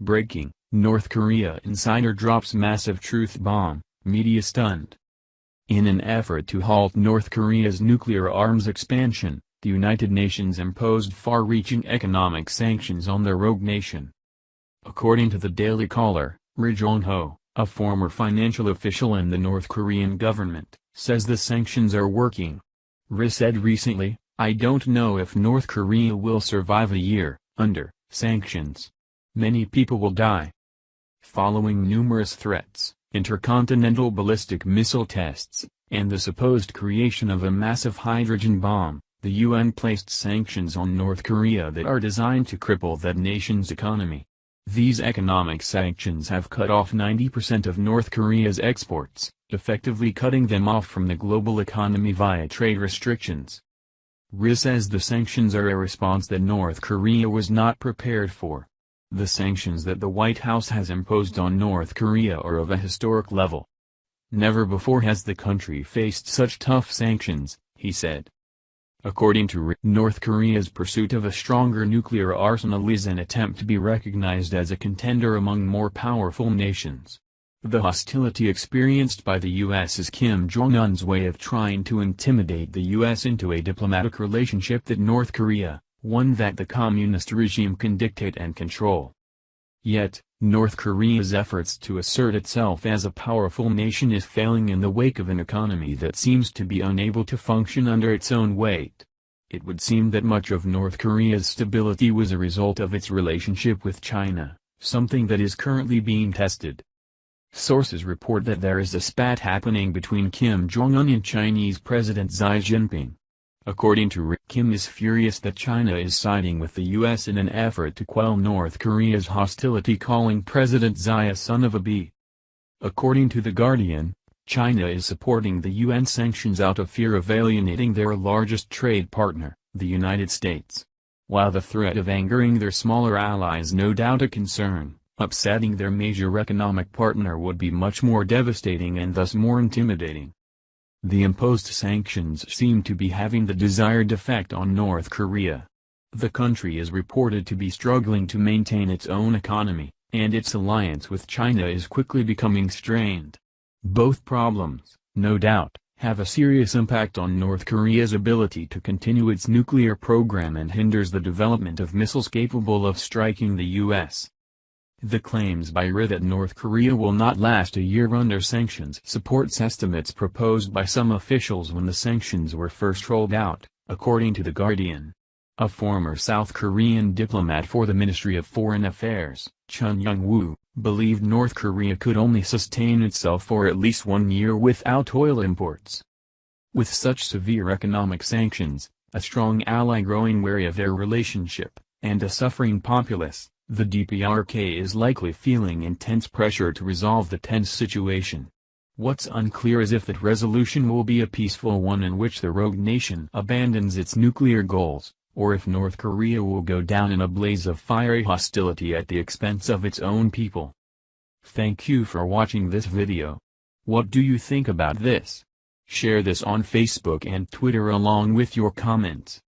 Breaking: North Korea insider drops massive truth bomb, media stunned. In an effort to halt North Korea's nuclear arms expansion, the United Nations imposed far-reaching economic sanctions on the rogue nation. According to the Daily Caller, Ri Jong-ho, a former financial official in the North Korean government, says the sanctions are working. Ri said recently, "I don't know if North Korea will survive a year under sanctions. Many people will die." Following numerous threats, intercontinental ballistic missile tests, and the supposed creation of a massive hydrogen bomb, the UN placed sanctions on North Korea that are designed to cripple that nation's economy. These economic sanctions have cut off 90% of North Korea's exports, effectively cutting them off from the global economy via trade restrictions. Ri says the sanctions are a response that North Korea was not prepared for. The sanctions that the White House has imposed on North Korea are of a historic level. Never before has the country faced such tough sanctions, he said. According to Ri, North Korea's pursuit of a stronger nuclear arsenal is an attempt to be recognized as a contender among more powerful nations. The hostility experienced by the U.S. is Kim Jong-un's way of trying to intimidate the U.S. into a diplomatic relationship with North Korea, one that the communist regime can dictate and control. Yet, North Korea's efforts to assert itself as a powerful nation is failing in the wake of an economy that seems to be unable to function under its own weight. It would seem that much of North Korea's stability was a result of its relationship with China, something that is currently being tested. Sources report that there is a spat happening between Kim Jong-un and Chinese President Xi Jinping. According to Ri, Kim is furious that China is siding with the U.S. in an effort to quell North Korea's hostility, calling President Xi a son of a bee. According to The Guardian, China is supporting the UN sanctions out of fear of alienating their largest trade partner, the United States. While the threat of angering their smaller allies no doubt a concern, upsetting their major economic partner would be much more devastating and thus more intimidating. The imposed sanctions seem to be having the desired effect on North Korea. The country is reported to be struggling to maintain its own economy, and its alliance with China is quickly becoming strained. Both problems, no doubt, have a serious impact on North Korea's ability to continue its nuclear program and hinders the development of missiles capable of striking the U.S. The claims by Ri that North Korea will not last a year under sanctions supports estimates proposed by some officials when the sanctions were first rolled out, according to The Guardian. A former South Korean diplomat for the Ministry of Foreign Affairs, Chun Young-woo, believed North Korea could only sustain itself for at least 1 year without oil imports. With such severe economic sanctions, a strong ally growing wary of their relationship, and a suffering populace, the DPRK is likely feeling intense pressure to resolve the tense situation. What's unclear is if that resolution will be a peaceful one in which the rogue nation abandons its nuclear goals, or if North Korea will go down in a blaze of fiery hostility at the expense of its own people. Thank you for watching this video. What do you think about this? Share this on Facebook and Twitter along with your comments.